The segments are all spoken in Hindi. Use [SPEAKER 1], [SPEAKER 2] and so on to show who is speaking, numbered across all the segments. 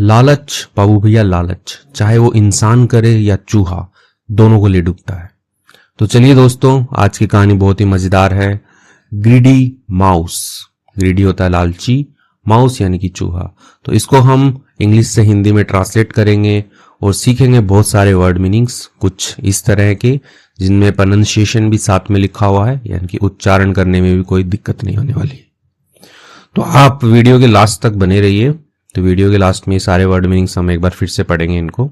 [SPEAKER 1] लालच बाबू भैया लालच, चाहे वो इंसान करे या चूहा, दोनों को ले डूबता है। तो चलिए दोस्तों, आज की कहानी बहुत ही मजेदार है। Greedy mouse. ग्रीडी होता है लालची, माउस यानी कि चूहा। तो इसको हम इंग्लिश से हिंदी में ट्रांसलेट करेंगे और सीखेंगे बहुत सारे वर्ड मीनिंग्स, कुछ इस तरह के जिनमें प्रोनाउंसिएशन भी साथ में लिखा हुआ है, यानी कि उच्चारण करने में भी कोई दिक्कत नहीं होने वाली। तो आप वीडियो के लास्ट तक बने रहिए। तो वीडियो के लास्ट में सारे वर्ड मीनिंग्स हम एक बार फिर से पढ़ेंगे इनको।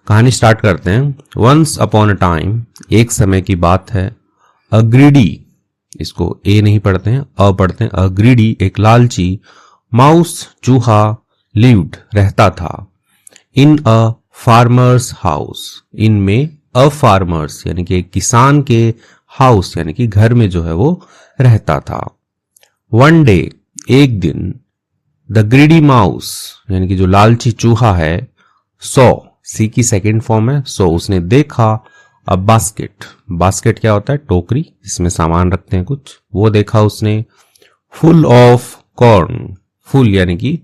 [SPEAKER 1] कहानी स्टार्ट करते हैं। वंस अपॉन अ टाइम, एक समय की बात है। अ ग्रीडी, इसको ए नहीं पढ़ते हैं, अ पढ़ते हैं। अ ग्रीडी, एक लालची, माउस चूहा, लिव्ड रहता था। इन अ फार्मर्स हाउस, इन में अ फार्मर्स यानी कि एक किसान के हाउस यानी कि घर में जो है वो रहता था। वन डे, एक दिन, द ग्रीडी माउस यानी कि जो लालची चूहा है, सॉ, सी की सेकेंड फॉर्म है, सो उसने देखा, अ बास्केट, बास्केट क्या होता है, टोकरी जिसमें सामान रखते हैं कुछ, वो देखा उसने। फुल ऑफ कॉर्न, फुल यानी कि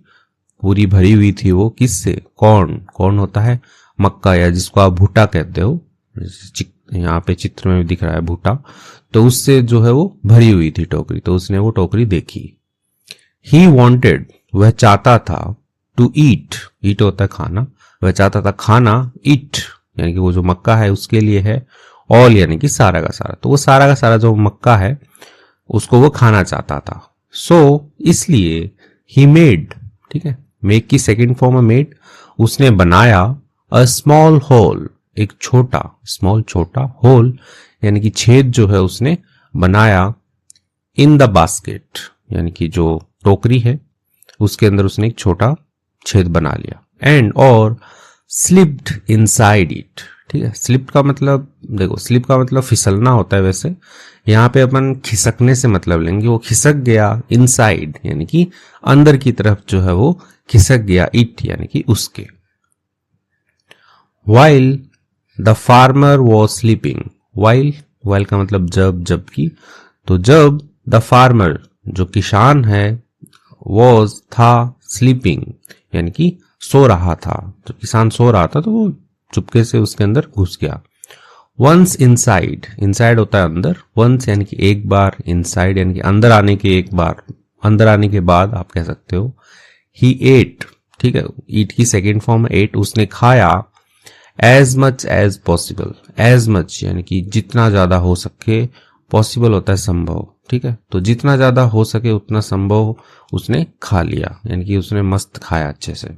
[SPEAKER 1] पूरी भरी हुई थी वो, किससे, कॉर्न, कॉर्न होता है मक्का या जिसको आप भुट्टा कहते हो, यहाँ पे चित्र में भी दिख रहा है भुट्टा, तो उससे जो है वो भरी हुई थी टोकरी। तो उसने वो टोकरी देखी। ही वॉन्टेड, वह चाहता था, टू ईट, ईट होता है खाना, वह चाहता था खाना, ईट यानी कि वो जो मक्का है उसके लिए है, ऑल यानी कि सारा का सारा, तो वो सारा का सारा जो मक्का है उसको वो खाना चाहता था। सो इसलिए ही मेड, ठीक है, मेक की सेकेंड फॉर्म है मेड, उसने बनाया, अ स्मॉल होल, एक छोटा, स्मॉल छोटा, होल यानी कि छेद जो है उसने बनाया, इन द बास्केट यानी कि जो टोकरी है उसके अंदर उसने एक छोटा छेद बना लिया। एंड और स्लिप्ड इनसाइड इट, ठीक है, स्लिप का मतलब देखो, स्लिप का मतलब फिसलना होता है, वैसे यहाँ पे अपन खिसकने से मतलब लेंगे, वो खिसक गया, इनसाइड यानी कि अंदर की तरफ जो है वो खिसक गया, इट यानी कि उसके। While the farmer was sleeping, while, while का मतलब जब, जबकि, तो जब द फार्मर जो किसान है, वॉज था, स्लीपिंग यानी कि सो रहा था, तो किसान सो रहा था तो वो चुपके से उसके अंदर घुस गया। वंस इनसाइड, इनसाइड होता है अंदर, वंस यानी कि एक बार, इनसाइड यानी कि अंदर आने के एक बार, अंदर आने के बाद आप कह सकते हो। ही एट, ठीक है, ईट की सेकेंड फॉर्म है एट, उसने खाया, as much as possible, as much यानी कि जितना ज्यादा हो सके, पॉसिबल होता है संभव, ठीक है, तो जितना ज्यादा हो सके उतना संभव उसने खा लिया, यानी कि उसने मस्त खाया अच्छे से।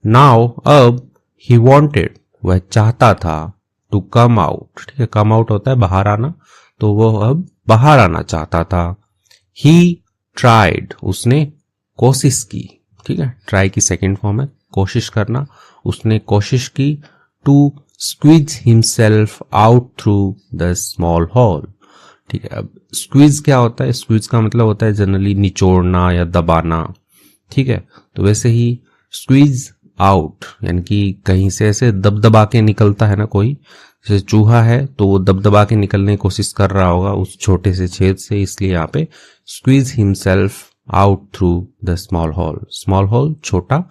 [SPEAKER 1] नाउ, अब, ही वॉन्टेड, वह चाहता था, टू कम आउट, ठीक है, कम आउट होता है बाहर आना, तो वो अब बाहर आना चाहता था। ही ट्राइड, उसने कोशिश की, ठीक है, ट्राई की सेकेंड फॉर्म है कोशिश करना, उसने कोशिश की, to squeeze himself out through the small hole, ठीक है। अब स्क्वीज क्या होता है, स्क्वीज का मतलब होता है जनरली निचोड़ना या दबाना, ठीक है, तो वैसे ही स्क्वीज आउट यानी कि कहीं से ऐसे दबदबा के निकलता है ना कोई, जैसे चूहा है तो वो दबदबा के निकलने की कोशिश कर रहा होगा उस छोटे से छेद से, इसलिए यहाँ पे squeeze himself out through the small hole, small hole छोटा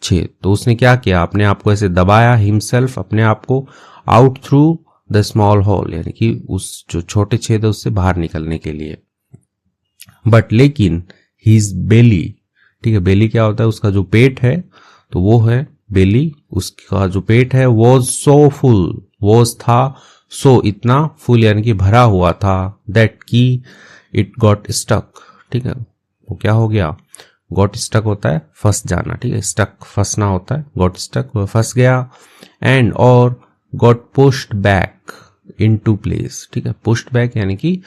[SPEAKER 1] छेद, तो उसने क्या किया, अपने आप को ऐसे दबाया, हिमसेल्फ अपने आप को, out through the small hole यानी कि उस जो छोटे छेद है उससे बाहर निकलने के लिए। बट लेकिन हीज बेली, ठीक है, बेली क्या होता है, उसका जो पेट है, तो वो है बेली, उसका जो पेट है, वॉज सो फुल, वॉज था, सो इतना, फुल यानी कि भरा हुआ था, दैट की इट गॉट स्टक, ठीक है, वो क्या हो गया, गॉट स्टक होता है फंस जाना, ठीक है, स्टक फंसना होता है, गॉट स्टक वह फंस गया। एंड और got pushed back into place, ठीक है, पुश्ड बैक यानी कि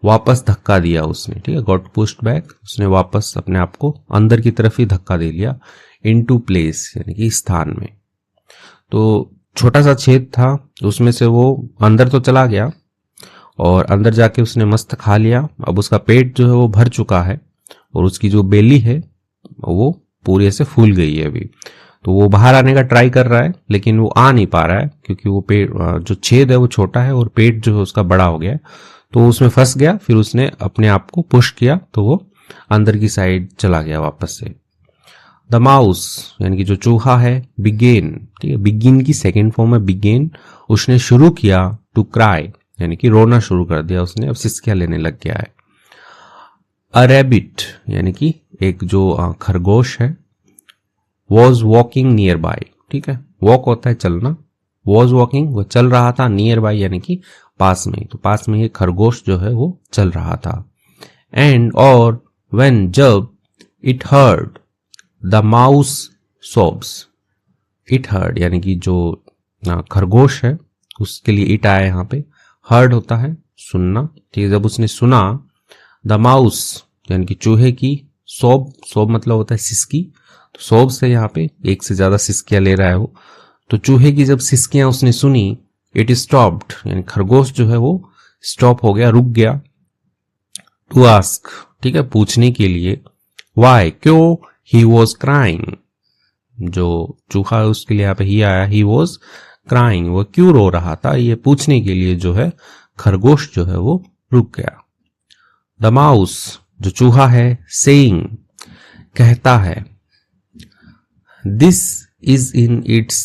[SPEAKER 1] वापस धक्का दिया उसने, ठीक है, गॉट पुश्ड बैक, उसने वापस अपने आप को अंदर की तरफ ही धक्का दे लिया, इनटू प्लेस यानी कि स्थान में। तो छोटा सा छेद था, उसमें से वो अंदर तो चला गया और अंदर जाके उसने मस्त खा लिया। अब उसका पेट जो है वो भर चुका है और उसकी जो बेली है वो पूरी ऐसे फूल गई है अभी, तो वो बाहर आने का ट्राई कर रहा है लेकिन वो आ नहीं पा रहा है क्योंकि वो पेट जो छेद है वो छोटा है और पेट जो है उसका बड़ा हो गया है, तो उसमें फंस गया। फिर उसने अपने आप को पुश किया तो वो अंदर की साइड चला गया वापस से। द माउस यानी कि जो चूहा है, बिगेन, ठीक है, बिगिन की सेकेंड फॉर्म है बिगेन, उसने शुरू किया, टू क्राई यानी कि रोना शुरू कर दिया उसने, अब सिसकियां लेने लग गया है। अ रैबिट यानी कि एक जो खरगोश है, वॉज वॉकिंग नियर बाय, ठीक है, वॉक होता है चलना, वॉज वॉकिंग वो चल रहा था, नियर बाय यानी कि पास में, तो पास में ये खरगोश जो है वो चल रहा था। एंड और व्हेन जब it heard the mouse sobs, it heard यानी कि जो खरगोश है उसके लिए इट आया यहाँ पे, हर्ड होता है सुनना, ठीक है, जब उसने सुना, द माउस यानी कि चूहे की, सोब, सोब मतलब होता है सिसकी, तो सोब से यहाँ पे एक से ज्यादा सिसकियां ले रहा है वो, तो चूहे की जब सिसकियां उसने सुनी, इट स्टॉप्ड यानी खरगोश जो है वो स्टॉप हो गया, रुक गया, टू आस्क, ठीक है, पूछने के लिए, वाई क्यों, ही वॉज क्राइंग, जो चूहा है उसके लिए यहाँ पे ही आया, ही वॉज क्राइंग, वो क्यों रो रहा था, ये पूछने के लिए जो है खरगोश जो है वो रुक गया। द माउस जो चूहा है, सेइंग कहता है, this is in its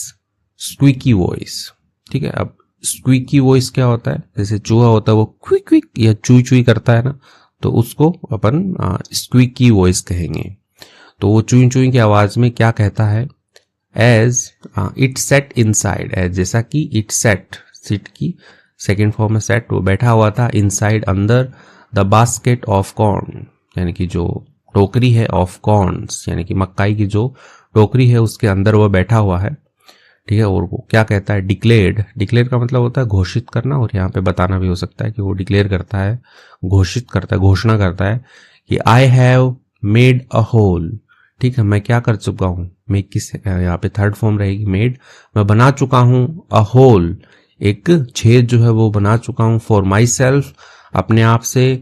[SPEAKER 1] squeaky voice, ठीक है, अब स्क्वीकी वॉइस क्या होता है, जैसे चूहा होता है वो क्विक क्विक या चुई चुई करता है ना, तो उसको अपन स्क्वीकी वॉइस कहेंगे। तो वो चुई चुई की आवाज में क्या कहता है, as it sat inside, as जैसा कि इट सेट, सिट की सेकेंड फॉर्म में सेट, वो बैठा हुआ था, इनसाइड अंदर, द बास्केट ऑफ कॉर्न यानी कि जो टोकरी है, ऑफ कॉर्न्स यानी कि मक्काई की जो टोकरी है उसके अंदर वो बैठा हुआ है, ठीक है, और वो क्या कहता है, डिक्लेयर्ड, डिक्लेयर का मतलब होता है घोषित करना, और यहाँ पे बताना भी हो सकता है कि वो डिक्लेयर करता है, घोषित करता है, घोषणा करता है कि I have made a hole, ठीक है, मैं क्या कर चुका हूं, मेक किस यहाँ पे थर्ड फॉर्म रहेगी, मेड, मैं बना चुका हूं, अ होल एक छेद जो है वो बना चुका हूं, फॉर माई सेल्फ अपने आप से,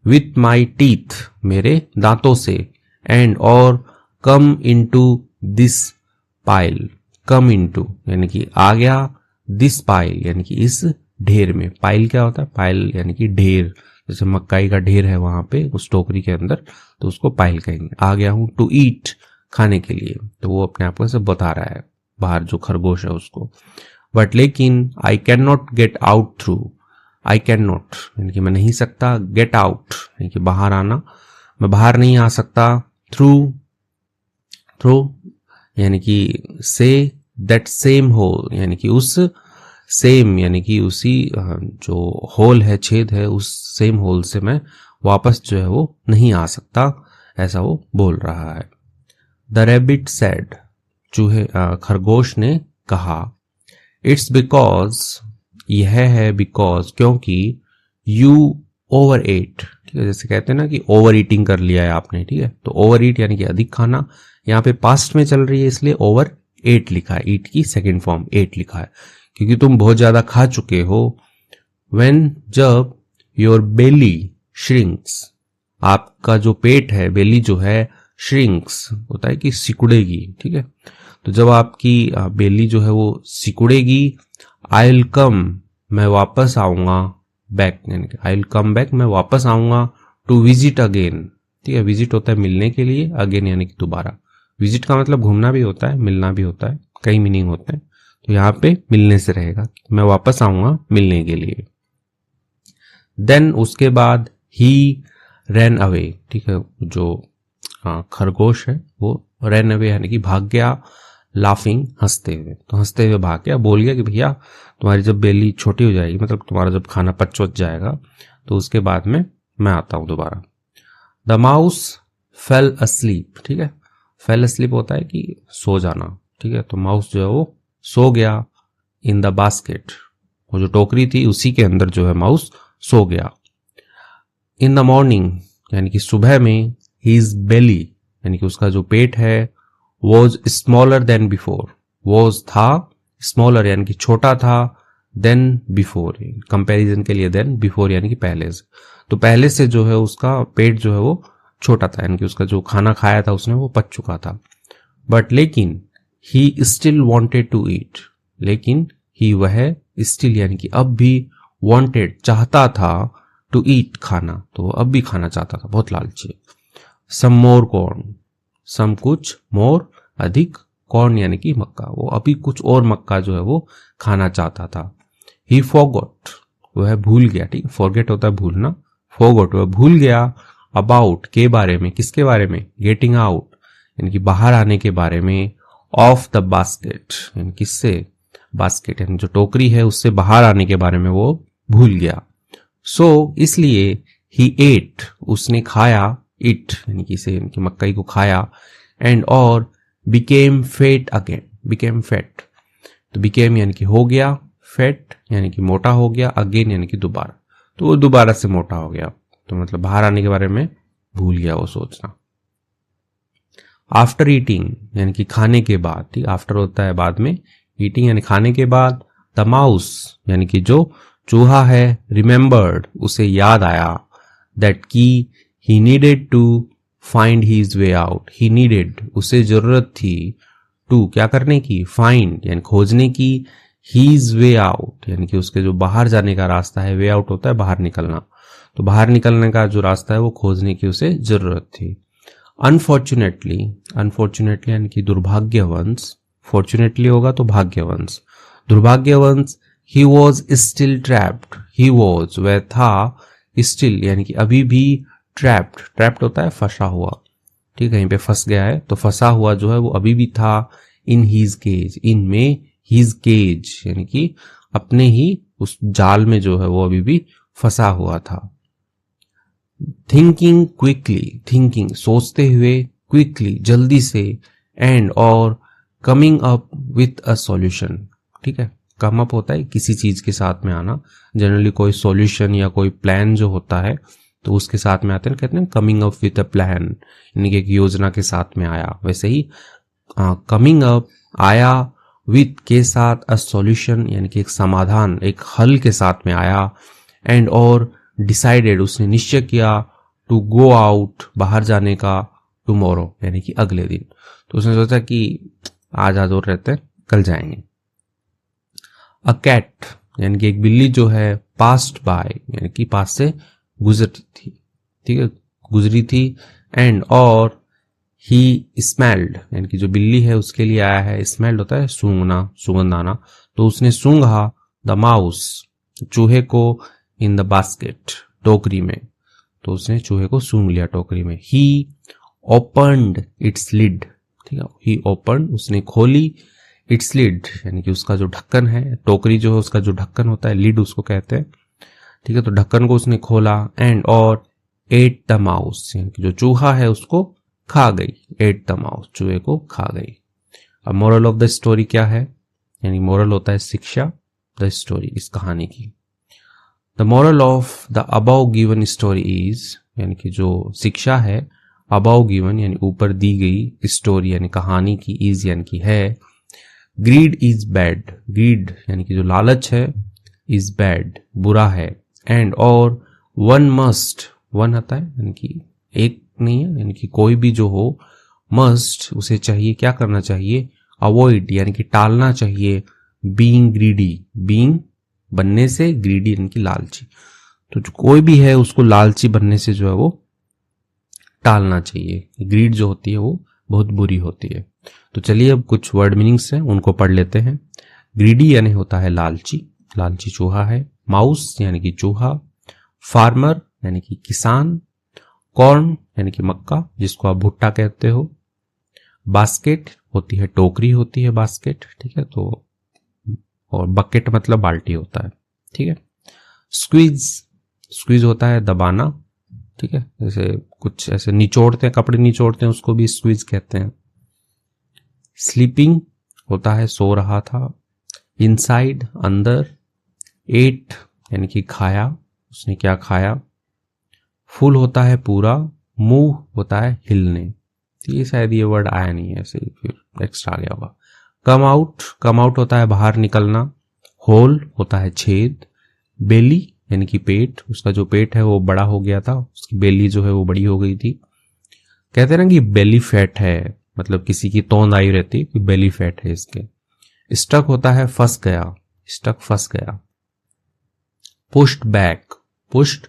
[SPEAKER 1] विथ माई टीथ मेरे दांतों से, एंड और come into this pile, come into यानी कि आ गया, दिस पाइल यानी कि इस ढेर में, पाइल क्या होता है, पाइल यानी कि ढेर, जैसे मक्काई का ढेर है वहां पे उस टोकरी के अंदर, तो उसको पाइल कहेंगे। आ गया हूं टू ईट खाने के लिए, तो वो अपने आप को ऐसे बता रहा है बाहर जो खरगोश है उसको, बट लेकिन I can not get out through, I can not यानी कि मैं नहीं सकता, गेट आउट यानी कि बाहर आना, मैं बाहर नहीं आ सकता, थ्रू, थ्रू यानी कि से दैट सेम होल यानी कि उस सेम यानी कि उसी जो होल है, छेद है, उस सेम होल से मैं वापस जो है वो नहीं आ सकता, ऐसा वो बोल रहा है। द रैबिट सेड, चूहे खरगोश ने कहा, इट्स बिकॉज यह है बिकॉज क्योंकि, यू ओवर एट, ठीक है, जैसे कहते हैं ना कि ओवर ईटिंग कर लिया है आपने, ठीक है, तो ओवर ईट यानी कि अधिक खाना, यहाँ पे पास्ट में चल रही है इसलिए ओवर एट लिखा है, ईट की सेकेंड फॉर्म एट लिखा है, क्योंकि तुम बहुत ज्यादा खा चुके हो। व्हेन जब योर बेली श्रिंक्स, आपका जो पेट है, बेली जो है, श्रिंक्स होता है कि सिकुड़ेगी, ठीक है, तो जब आपकी बेली जो है वो सिकुड़ेगी, आई विल कम मैं वापस आऊंगा, बैक यानी कि आई विल कम बैक मैं वापस आऊंगा, टू विजिट अगेन, ठीक है, विजिट होता है मिलने के लिए, अगेन यानी कि दोबारा, विजिट का मतलब घूमना भी होता है, मिलना भी होता है, कई मीनिंग होते हैं, तो यहाँ पे मिलने से रहेगा, मैं वापस आऊंगा मिलने के लिए। देन उसके बाद ही रैन अवे, ठीक है, जो खरगोश है वो रैन अवे यानी कि भाग गया, लाफिंग हंसते हुए, तो हंसते हुए भाग गया, बोल गया कि भैया तुम्हारी जब बेली छोटी हो जाएगी, मतलब तुम्हारा जब खाना पच जाएगा, तो उसके बाद में मैं आता हूं दोबारा। द माउस फेल अस्लीप, ठीक है, फेल अस्लीप होता है कि सो जाना, ठीक है, तो माउस जो है वो सो गया, इन द बास्केट, वो जो टोकरी थी उसी के अंदर जो है माउस सो गया। इन द मॉर्निंग यानी कि सुबह में, हीज बेली यानी कि उसका जो पेट है, was smaller than before, was था, स्मॉलर यानी कि छोटा था, देन बिफोर कंपैरिजन के लिए, देन बिफोर यानी कि पहले से, तो पहले से जो है उसका पेट जो है वो छोटा था, यानी कि उसका जो खाना खाया था उसने वो पच चुका था। बट लेकिन he still wanted to eat, लेकिन ही वह स्टिल यानी कि अब भी, वॉन्टेड चाहता था, टू ईट खाना, तो वो अब भी खाना चाहता था, बहुत लालची। सम मोर कॉर्न, सम कुछ, मोर अधिक, कॉर्न यानी कि मक्का, वो अभी कुछ और मक्का जो है वो खाना चाहता था। ही फॉरगॉट, वो है भूल गया, ठीक है, फॉरगेट होता है भूलना, फॉरगॉट वह भूल गया, अबाउट के बारे में, किसके बारे में, गेटिंग आउट यानी कि बाहर आने के बारे में, ऑफ द बास्केट यानी किससे, बास्केट यानी जो टोकरी है उससे बाहर आने के बारे में वो भूल गया। सो इसलिए ही एट, उसने खाया, इट यानी कि इसे यानी कि मक्कई को खाया, एंड और became fat again, became fat, तो बिकेम यानी कि हो गया, फेट यानी कि मोटा हो गया, अगेन यानी कि दोबारा, तो वो दोबारा से मोटा हो गया, तो मतलब बाहर आने के बारे में भूल गया वो सोचना। आफ्टर ईटिंग यानी कि खाने के बाद, ठीक, आफ्टर होता है बाद में, ईटिंग यानी खाने के बाद, द माउस यानी कि जो चूहा है, रिमेंबर्ड उसे याद आया, दैट की he needed to find his way out, he needed उसे जरूरत थी, टू क्या करने की, फाइंड यानी खोजने की, हीज वे आउट यानी कि उसके जो बाहर जाने का रास्ता है, वे आउट होता है बाहर निकलना, तो बाहर निकलने का जो रास्ता है वो खोजने की उसे जरूरत थी। अनफॉर्चुनेटली, अनफॉर्चुनेटली यानी कि दुर्भाग्यवंश, फॉर्चुनेटली होगा तो भाग्यवंश, दुर्भाग्यवंश, he was still trapped, he was वह था, स्टिल यानी कि अभी भी, ट्रैप्ड, ट्रैप्ड होता है फंसा हुआ, ठीक है, कहीं पे फंस गया है, तो फंसा हुआ जो है वो अभी भी था, इन हीज केज, इन में, हीज केज यानी कि अपने ही उस जाल में जो है वो अभी भी फंसा हुआ था। थिंकिंग क्विकली, थिंकिंग सोचते हुए, क्विकली जल्दी से, एंड और coming up with a solution, ठीक है, कम अप होता है किसी चीज के साथ में आना, जनरली कोई सॉल्यूशन या कोई प्लान जो होता है तो उसके साथ में आते हैं, कहते हैं coming up with a plan, यानी कि एक योजना के साथ में आया, वैसे ही कमिंग अप आया, विथ के साथ, अ सॉल्यूशन यानी कि एक समाधान, एक हल के साथ में आया, एंड और डिसाइडेड उसने निश्चय किया, टू गो आउट बाहर जाने का, टुमारो यानी कि अगले दिन, तो उसने सोचा कि आज और रहते हैं, कल जाएंगे। अ कैट यानी कि एक बिल्ली जो है, पास्ट बाय यानी कि पास से गुजरती थी, ठीक है, गुजरी थी, एंड और ही स्मेल्ड यानी कि जो बिल्ली है उसके लिए आया है, स्मेल्ड होता है सूंघना, सुगंध आना, तो उसने सूंघा, द माउस चूहे को, इन द बास्केट टोकरी में, तो उसने चूहे को सूंघ लिया टोकरी में। ही ओपन्ड इट्स लिड, ठीक है, ही ओपन्ड उसने खोली, इट्स लिड यानी कि उसका जो ढक्कन है, टोकरी जो है उसका जो ढक्कन होता है, लिड उसको कहते हैं, ठीक है, तो ढक्कन को उसने खोला, एंड और एट द माउस यानी कि जो चूहा है उसको खा गई, एट द माउस चूहे को खा गई। अब मोरल ऑफ द स्टोरी क्या है, यानी मोरल होता है शिक्षा, द स्टोरी इस कहानी की। The moral of the above given story is यानी कि जो शिक्षा है, अबाउ गिवन यानी ऊपर दी गई, स्टोरी यानी कहानी की, इज यानी कि है, ग्रीड इज बैड, ग्रीड यानी कि जो लालच है, इज बैड बुरा है, एंड और वन मस्ट, वन आता है यानी कि एक नहीं है, यानी कि कोई भी जो हो, मस्ट उसे चाहिए, क्या करना चाहिए, अवॉइड यानी कि टालना चाहिए, बीइंग ग्रीडी, बीइंग बनने से, ग्रीडी यानी कि लालची, तो जो कोई भी है उसको लालची बनने से जो है वो टालना चाहिए, ग्रीड जो होती है वो बहुत बुरी होती है। तो चलिए अब कुछ वर्ड मीनिंग्स हैं उनको पढ़ लेते हैं। ग्रीडी यानी होता है लालची, लालची चूहा है, माउस यानी कि चूहा, फार्मर यानी कि किसान, कॉर्न यानी कि मक्का जिसको आप भुट्टा कहते हो, बास्केट होती है टोकरी होती है बास्केट, ठीक है, तो और बकेट मतलब बाल्टी होता है, ठीक है, स्क्वीज, स्क्वीज होता है दबाना, ठीक है, जैसे कुछ ऐसे निचोड़ते हैं, कपड़े निचोड़ते हैं उसको भी स्क्वीज कहते हैं। स्लीपिंग होता है सो रहा था, इनसाइड अंदर, एट यानी कि खाया, उसने क्या खाया, फुल होता है पूरा, मूव होता है हिलने, तो ये शायद ये वर्ड आया नहीं है, ऐसे फिर एक्स्ट्रा आ गया होगा। कम आउट, कम आउट होता है बाहर निकलना, होल होता है छेद, बेली यानी कि पेट, उसका जो पेट है वो बड़ा हो गया था, उसकी बेली जो है वो बड़ी हो गई थी, कहते हैं ना कि बेली फैट है, मतलब किसी की तोंद आई रहती है कि बेली फैट है इसके। स्टक होता है फंस गया, स्टक फंस गया। पुश्ड बैक, पुश्ड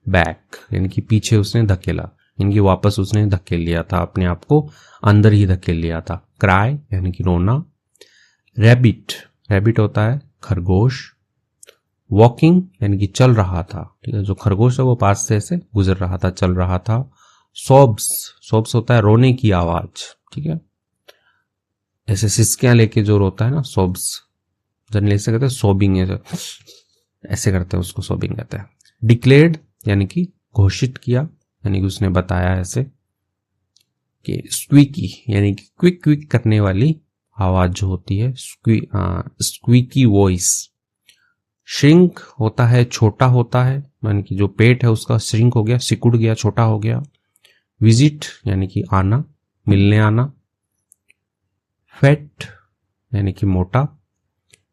[SPEAKER 1] बैक यानी कि पीछे उसने धकेला, इनकी वापस उसने धकेल लिया था, अपने आप को अंदर ही धकेल लिया था। क्राई यानी कि रोना। रैबिट, रैबिट होता है खरगोश। वॉकिंग यानी कि चल रहा था, ठीक है, जो खरगोश है वो पास से ऐसे गुजर रहा था, चल रहा था। सॉब्स, सॉब्स होता है रोने की आवाज, ठीक है, ऐसे सिसकियां लेके जो रोता है ना, सॉब्स। जनरली ऐसे कहते हैं सोबिंग, ऐसे करते हैं उसको, सोबिंग कहते हैं। डिक्लेयर्ड यानी कि घोषित किया, यानी कि उसने बताया ऐसे। कि स्क्वीकी यानी कि क्विक क्विक करने वाली आवाज जो होती है, स्क्वीकी वॉइस। श्रिंक होता है छोटा होता है, यानी कि जो पेट है उसका श्रिंक हो गया, सिकुड़ गया, छोटा हो गया। विजिट यानी कि आना, मिलने आना। फैट यानी कि मोटा।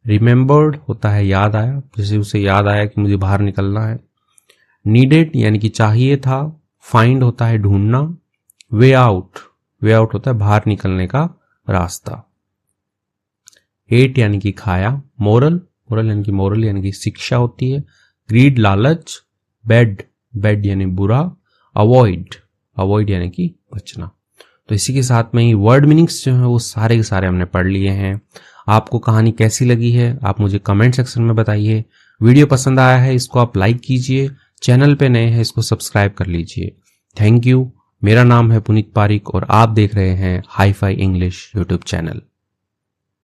[SPEAKER 1] रिमेंबर्ड होता है याद आया, जैसे उसे याद आया कि मुझे बाहर निकलना है। नीडेड यानी कि चाहिए था। फाइंड होता है ढूंढना। वे आउट, वे आउट होता है बाहर निकलने का रास्ता। एट यानी कि खाया। मोरल, मोरल यानी कि मोरल यानी कि शिक्षा होती है। ग्रीड लालच। बैड, बैड यानी बुरा। अवॉइड, अवॉइड यानी कि बचना। तो इसी के साथ में ही वर्ड मीनिंग्स जो है वो सारे के सारे हमने पढ़ लिए हैं। आपको कहानी कैसी लगी है आप मुझे कमेंट सेक्शन में बताइए। वीडियो पसंद आया है इसको आप लाइक कीजिए, चैनल पे नए हैं इसको सब्सक्राइब कर लीजिए। Thank you. मेरा नाम है पुनीत पारिक और आप देख रहे हैं hi fi English YouTube channel.